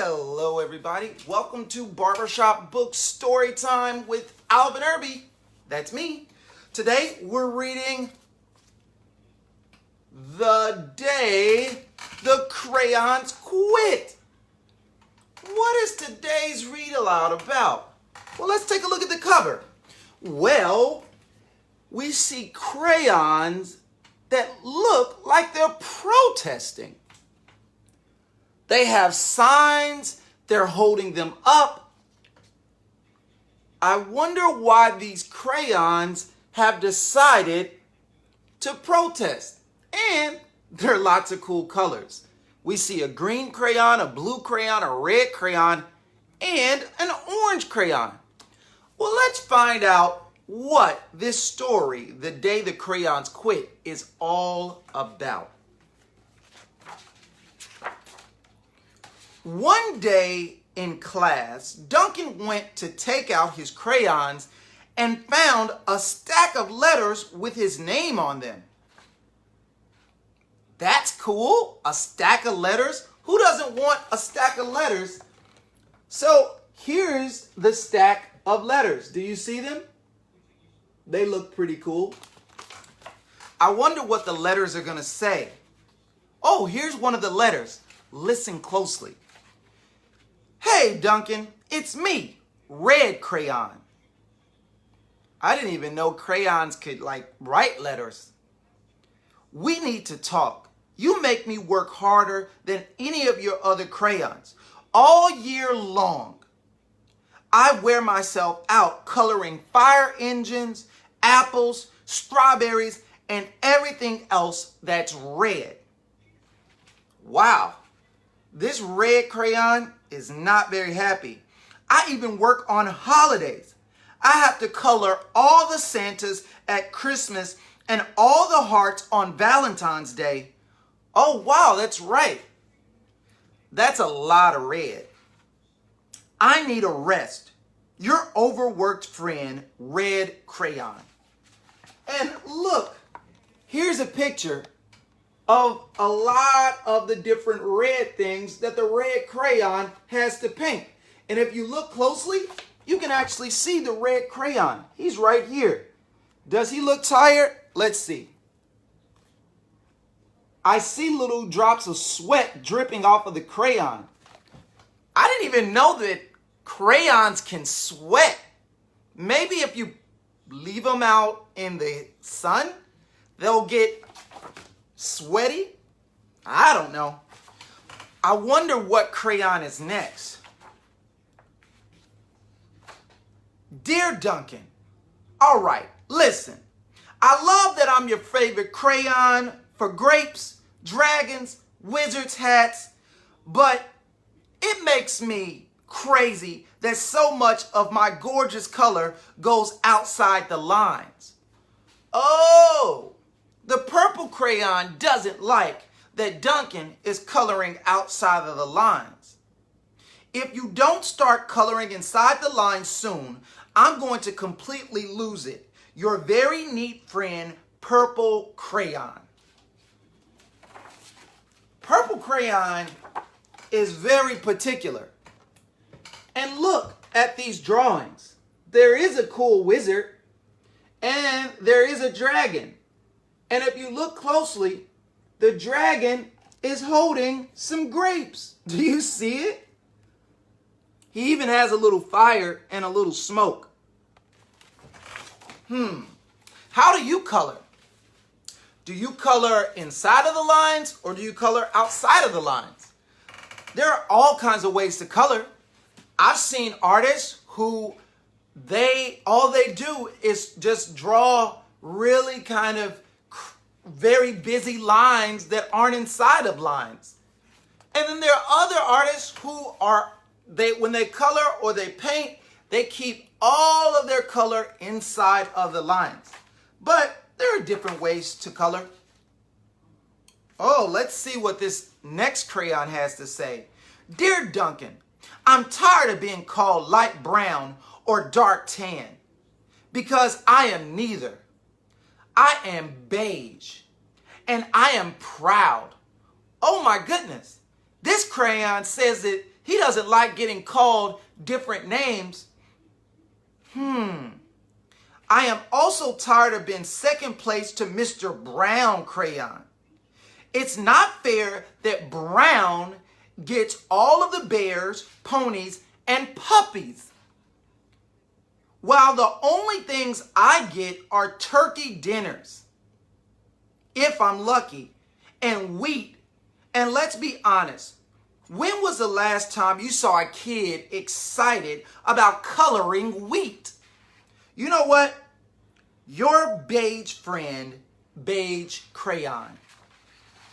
Hello everybody, welcome to Barbershop Books Story Time with Alvin Irby. That's me. Today we're reading The Day the Crayons Quit. What is today's read aloud about? Well, let's take a look at the cover. Well, we see crayons that look like they're protesting. They have signs, they're holding them up. I wonder why these crayons have decided to protest. And there are lots of cool colors. We see a green crayon, a blue crayon, a red crayon, and an orange crayon. Well, let's find out what this story, The Day the Crayons Quit, is all about. One day in class, Duncan went to take out his crayons and found a stack of letters with his name on them. That's cool, a stack of letters. Who doesn't want a stack of letters? So here's the stack of letters. Do you see them? They look pretty cool. I wonder what the letters are going to say. Oh, here's one of the letters. Listen closely. Hey, Duncan, it's me, Red Crayon. I didn't even know crayons could, write letters. We need to talk. You make me work harder than any of your other crayons. All year long, I wear myself out coloring fire engines, apples, strawberries, and everything else that's red. Wow, this red crayon is not very happy. I even work on holidays. I have to color all the Santas at Christmas and all the hearts on Valentine's Day. Oh, wow, that's right. That's a lot of red. I need a rest. Your overworked friend, Red Crayon. And look, here's a picture of a lot of the different red things that the red crayon has to paint. And if you look closely, you can actually see the red crayon. He's right here. Does he look tired? Let's see. I see little drops of sweat dripping off of the crayon. I didn't even know that crayons can sweat. Maybe if you leave them out in the sun, they'll get sweaty? I don't know. I wonder what crayon is next. Dear Duncan, all right, listen. I love that I'm your favorite crayon for grapes, dragons, wizards' hats, but it makes me crazy that so much of my gorgeous color goes outside the lines. Oh! The Purple Crayon doesn't like that Duncan is coloring outside of the lines. If you don't start coloring inside the lines soon, I'm going to completely lose it. Your very neat friend, Purple Crayon. Purple Crayon is very particular. And look at these drawings. There is a cool wizard and there is a dragon. And if you look closely, the dragon is holding some grapes. Do you see it? He even has a little fire and a little smoke. How do you color? Do you color inside of the lines or do you color outside of the lines? There are all kinds of ways to color. I've seen artists who all they do is just draw really kind of very busy lines that aren't inside of lines. And then there are other artists who when they color or they paint, they keep all of their color inside of the lines. But there are different ways to color. Oh, let's see what this next crayon has to say. Dear Duncan, I'm tired of being called light brown or dark tan because I am neither. I am beige, and I am proud. Oh my goodness. This crayon says that He doesn't like getting called different names. I am also tired of being second place to Mr. Brown Crayon. It's not fair that Brown gets all of the bears, ponies, and puppies, while the only things I get are turkey dinners, if I'm lucky, and wheat. And let's be honest, when was the last time you saw a kid excited about coloring wheat? You know what? Your beige friend, Beige Crayon.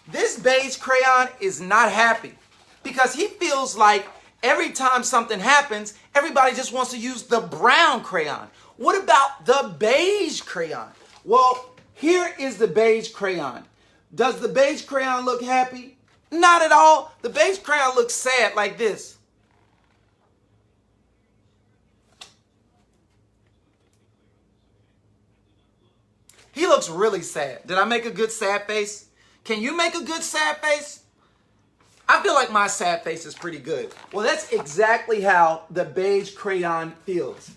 This Beige Crayon is not happy because he feels like every time something happens, everybody just wants to use the brown crayon. What about the Beige Crayon? Well, here is the Beige Crayon. Does the Beige Crayon look happy? Not at all. The Beige Crayon looks sad like this. He looks really sad. Did I make a good sad face? Can you make a good sad face? I feel like my sad face is pretty good. Well, that's exactly how the Beige Crayon feels.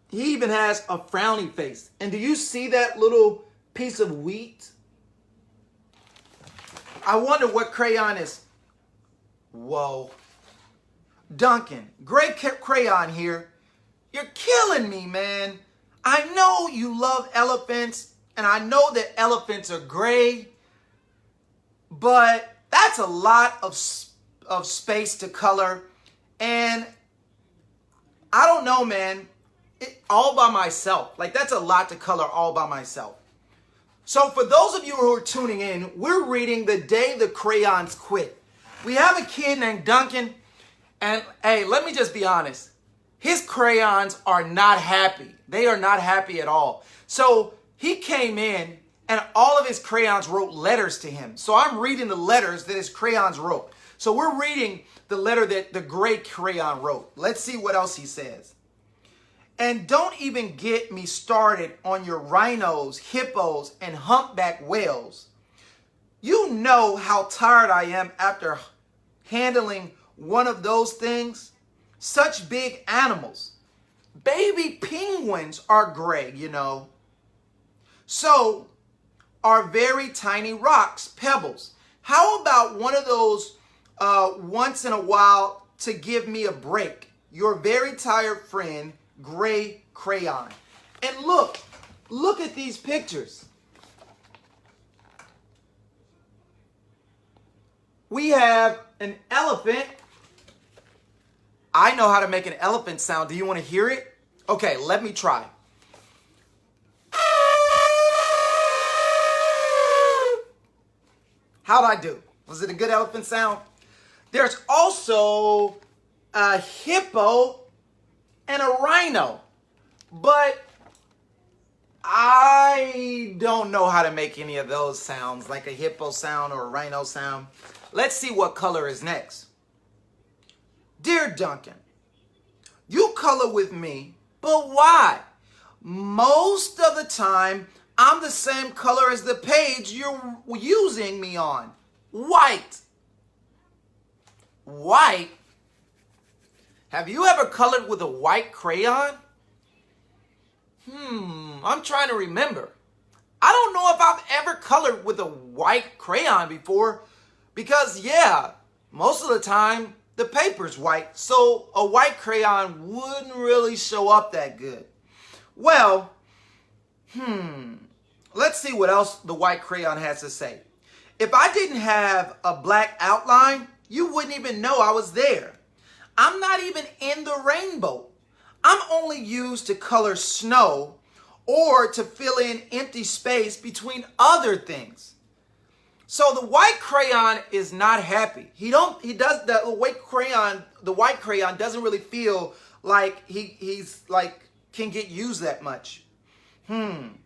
He even has a frowny face. And do you see that little piece of wheat? I wonder what crayon is. Whoa. Duncan, Gray Crayon here. You're killing me, man. I know you love elephants, and I know that elephants are gray, but that's a lot of space to color, and I don't know, man, all by myself. Like, that's a lot to color all by myself. So for those of you who are tuning in, we're reading The Day the Crayons Quit. We have a kid named Duncan, and hey, let me just be honest. His crayons are not happy. They are not happy at all. So he came in and all of his crayons wrote letters to him. So I'm reading the letters that his crayons wrote. So we're reading the letter that the Gray Crayon wrote. Let's see what else he says. And don't even get me started on your rhinos, hippos, and humpback whales. You know how tired I am after handling one of those things. Such big animals. Baby penguins are gray, you know. So are very tiny rocks, pebbles. How about one of those once in a while to give me a break? Your very tired friend, Gray Crayon. And look at these pictures. We have an elephant. I know how to make an elephant sound. Do you want to hear it? Okay, let me try. How'd I do? Was it a good elephant sound? There's also a hippo and a rhino, but I don't know how to make any of those sounds, like a hippo sound or a rhino sound. Let's see what color is next. Dear Duncan, you color with me, but why? Most of the time, I'm the same color as the page you're using me on. White. White? Have you ever colored with a white crayon? I'm trying to remember. I don't know if I've ever colored with a white crayon before because, yeah, most of the time, the paper's white, so a white crayon wouldn't really show up that good. Well, let's see what else the white crayon has to say. If I didn't have a black outline, you wouldn't even know I was there. I'm not even in the rainbow. I'm only used to color snow or to fill in empty space between other things. So the white crayon is not happy. The white crayon doesn't really feel like he's like can get used that much. And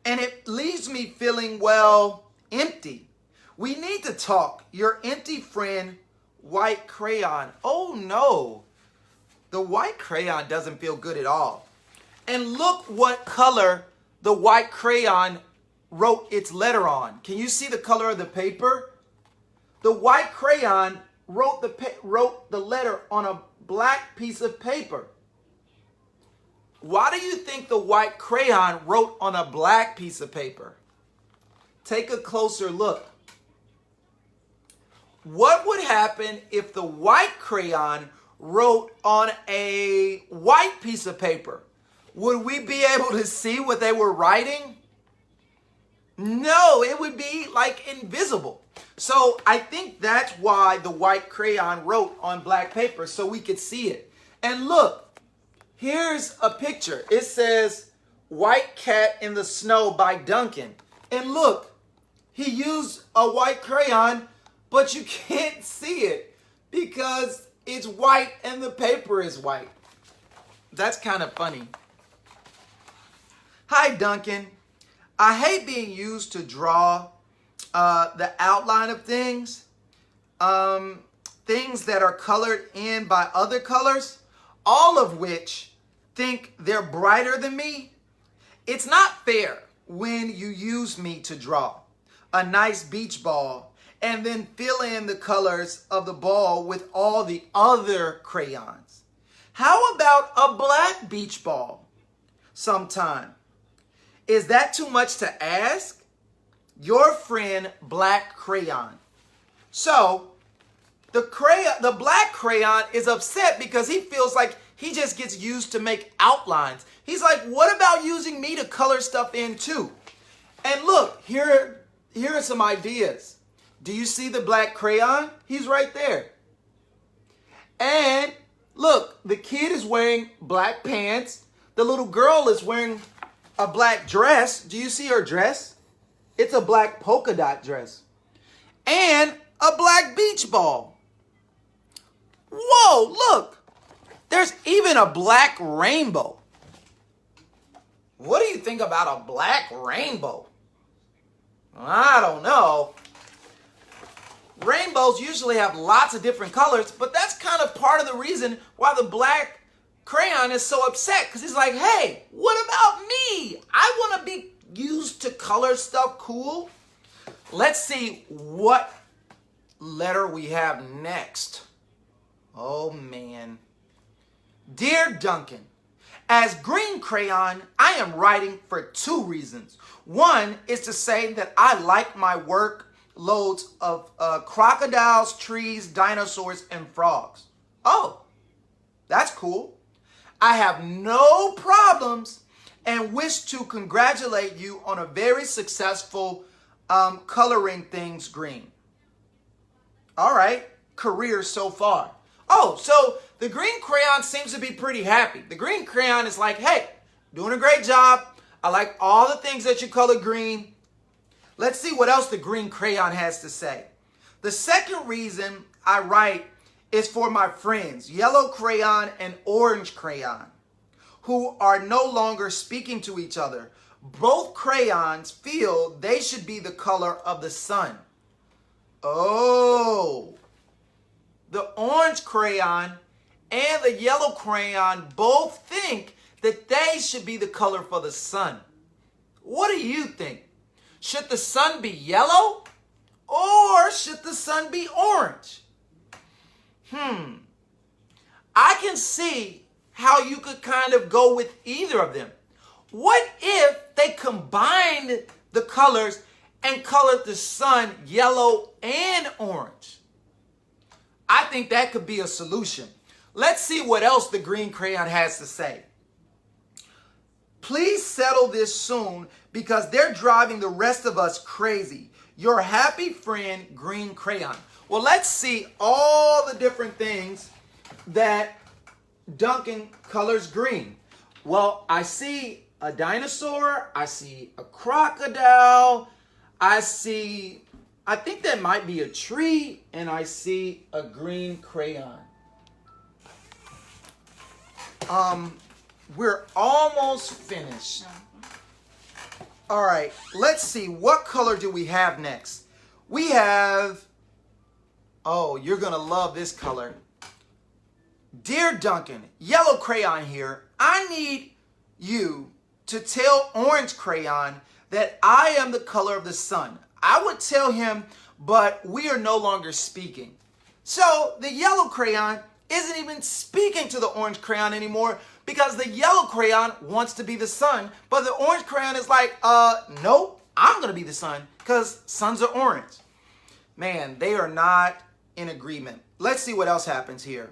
it leaves me feeling, well, empty. We need to talk. Your empty friend, White Crayon. Oh no. The white crayon doesn't feel good at all. And look what color the white crayon wrote its letter on. Can you see the color of the paper? the white crayon wrote the letter on a black piece of paper? Why do you think the white crayon wrote on a black piece of paper? Take a closer look. What would happen if the white crayon wrote on a white piece of paper? Would we be able to see what they were writing? No, it would be like invisible. So I think that's why the white crayon wrote on black paper, so we could see it. And look, here's a picture. It says White Cat in the Snow by Duncan. And look, he used a white crayon, but you can't see it because it's white and the paper is white. That's kind of funny. Hi, Duncan. I hate being used to draw the outline of things, things that are colored in by other colors, all of which think they're brighter than me. It's not fair when you use me to draw a nice beach ball and then fill in the colors of the ball with all the other crayons. How about a black beach ball sometime? Is that too much to ask? Your friend, Black Crayon. So, the black crayon is upset because he feels like he just gets used to make outlines. He's like, what about using me to color stuff in too? And look, here are some ideas. Do you see the black crayon? He's right there. And look, the kid is wearing black pants. The little girl is wearing a black dress. Do you see her dress? It's a black polka dot dress. And a black beach ball. Whoa, look. There's even a black rainbow. What do you think about a black rainbow? I don't know. Rainbows usually have lots of different colors, but that's kind of part of the reason why the black crayon is so upset, because he's like, hey, what about me? I want to be used to color stuff cool. Let's see what letter we have next. Oh, man. Dear Duncan, as Green Crayon, I am writing for 2 reasons. One is to say that I like my work loads of crocodiles, trees, dinosaurs, and frogs. Oh, that's cool. I have no problems and wish to congratulate you on a very successful coloring things green. All right, career so far. Oh, so the Green Crayon seems to be pretty happy. The Green Crayon is like, hey, doing a great job. I like all the things that you color green. Let's see what else the Green Crayon has to say. The second reason I write is for my friends, Yellow Crayon and Orange Crayon, who are no longer speaking to each other. Both crayons feel they should be the color of the sun. Oh, the Orange Crayon and the Yellow Crayon both think that they should be the color for the sun. What do you think? Should the sun be yellow or should the sun be orange? I can see how you could kind of go with either of them. What if they combined the colors and colored the sun yellow and orange? I think that could be a solution. Let's see what else the Green Crayon has to say. Please settle this soon because they're driving the rest of us crazy. Your happy friend, Green Crayon. Well, let's see all the different things that Duncan colors green. Well, I see a dinosaur. I see a crocodile. I think that might be a tree. And I see a green crayon. We're almost finished. All right, let's see. What color do we have next? We have, oh, you're going to love this color. Dear Duncan, Yellow Crayon here. I need you to tell Orange Crayon that I am the color of the sun. I would tell him but we are no longer speaking. So the yellow crayon isn't even speaking to the orange crayon anymore because the yellow crayon wants to be the sun, but the orange crayon is like, no, I'm going to be the sun because suns are orange. Man, they are not in agreement. Let's see what else happens here.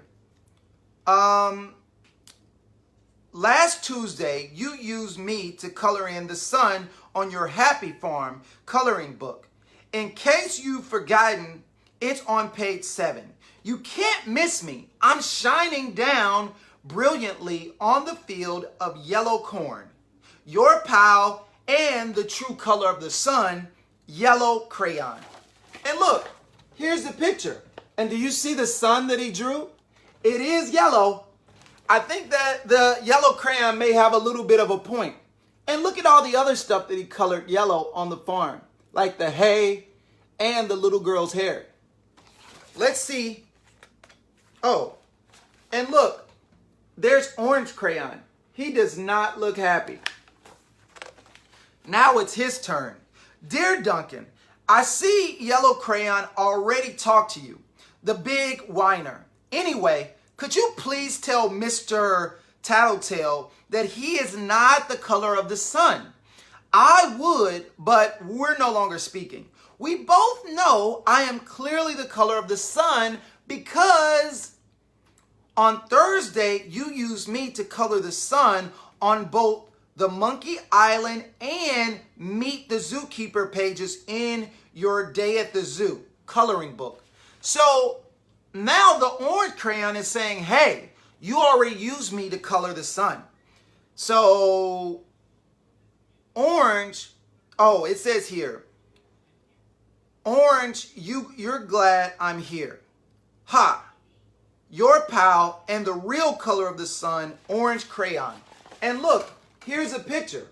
Last Tuesday, you used me to color in the sun on your Happy Farm coloring book. In case you've forgotten, it's on page 7. You can't miss me. I'm shining down brilliantly on the field of yellow corn. Your pal and the true color of the sun, Yellow Crayon. And look, here's the picture. And do you see the sun that he drew? It is yellow. I think that the yellow crayon may have a little bit of a point. And look at all the other stuff that he colored yellow on the farm, like the hay and the little girl's hair. Let's see. Oh, and look, there's Orange Crayon. He does not look happy. Now it's his turn. Dear Duncan, I see Yellow Crayon already talked to you, the big whiner. Anyway, could you please tell Mr. Tattletale that he is not the color of the sun? I would, but we're no longer speaking. We both know I am clearly the color of the sun because on Thursday you used me to color the sun on both the Monkey Island and Meet the Zookeeper pages in your Day at the Zoo coloring book. So now the Orange Crayon is saying, hey, you already used me to color the sun. So Orange, oh, it says here, Orange, you're glad I'm here. Ha, your pal and the real color of the sun, Orange Crayon. And look, here's a picture.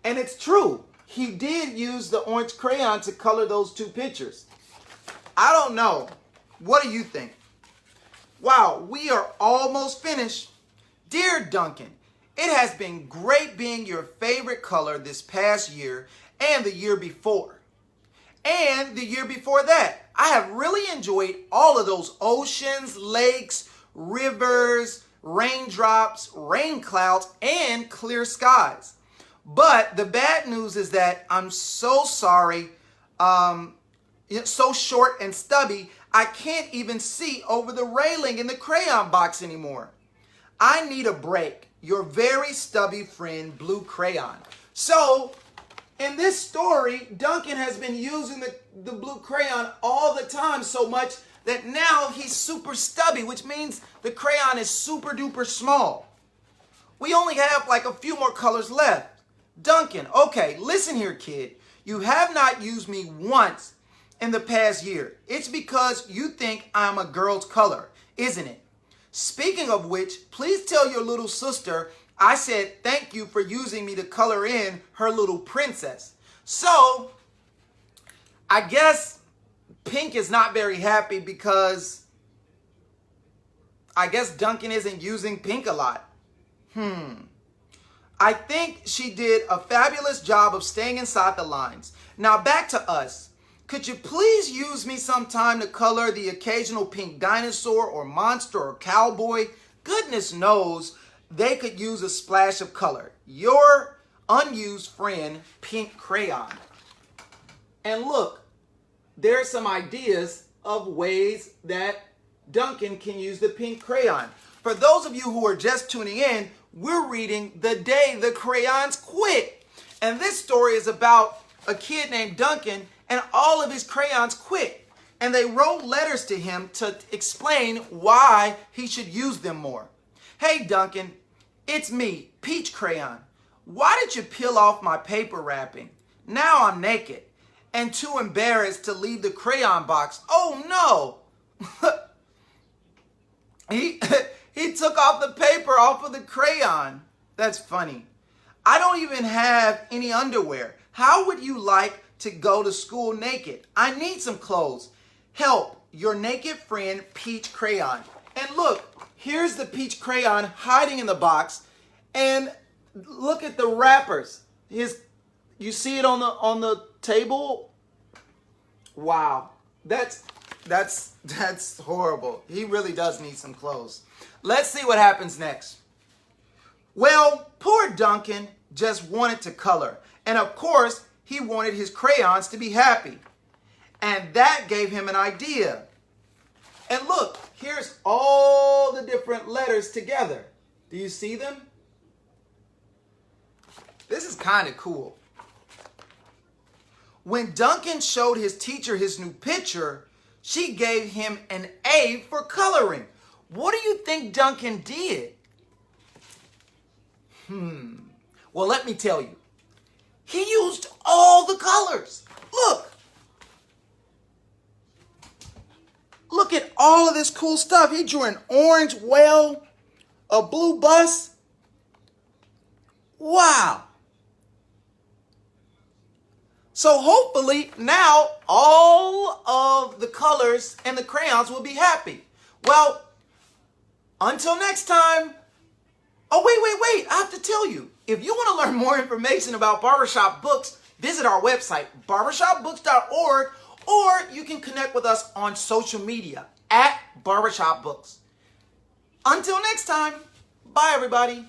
And it's true. He did use the Orange Crayon to color those two pictures. I don't know. What do you think? Wow, we are almost finished. Dear Duncan, it has been great being your favorite color this past year and the year before. And the year before that. I have really enjoyed all of those oceans, lakes, rivers, raindrops, rain clouds, and clear skies. But the bad news is that I'm so sorry, it's so short and stubby, I can't even see over the railing in the crayon box anymore. I need a break. Your very stubby friend, Blue Crayon. So, in this story, Duncan has been using the blue crayon all the time so much that now he's super stubby, which means the crayon is super duper small. We only have like a few more colors left. Duncan, okay, listen here, kid. You have not used me once in the past year. It's because you think I'm a girl's color, isn't it? Speaking of which, please tell your little sister I said thank you for using me to color in her little princess. So, I guess Pink is not very happy because I guess Duncan isn't using Pink a lot. I think she did a fabulous job of staying inside the lines. Now back to us. Could you please use me sometime to color the occasional pink dinosaur or monster or cowboy? Goodness knows they could use a splash of color. Your unused friend, Pink Crayon. And look, there are some ideas of ways that Duncan can use the pink crayon. For those of you who are just tuning in, we're reading The Day the Crayons Quit. And this story is about a kid named Duncan and all of his crayons quit. And they wrote letters to him to explain why he should use them more. Hey Duncan, it's me, Peach Crayon. Why did you peel off my paper wrapping? Now I'm naked and too embarrassed to leave the crayon box. Oh no! He took off the paper off of the crayon. That's funny. I don't even have any underwear. How would you like to go to school naked? I need some clothes. Help, your naked friend, Peach Crayon. And look, here's the Peach Crayon hiding in the box. And look at the wrappers. You see it on the table? Wow. That's horrible. He really does need some clothes. Let's see what happens next. Well, poor Duncan just wanted to color. And of course, he wanted his crayons to be happy. And that gave him an idea. And look, here's all the different letters together. Do you see them? This is kind of cool. When Duncan showed his teacher his new picture, she gave him an A for coloring. What do you think Duncan did? Well, let me tell you. He used all the colors. Look. Look at all of this cool stuff. He drew an orange whale, a blue bus. Wow. So hopefully now all of the colors and the crayons will be happy. Well, until next time. Oh, wait. I have to tell you. If you want to learn more information about Barbershop Books, visit our website, barbershopbooks.org, or you can connect with us on social media at Barbershop Books. Until next time, bye everybody.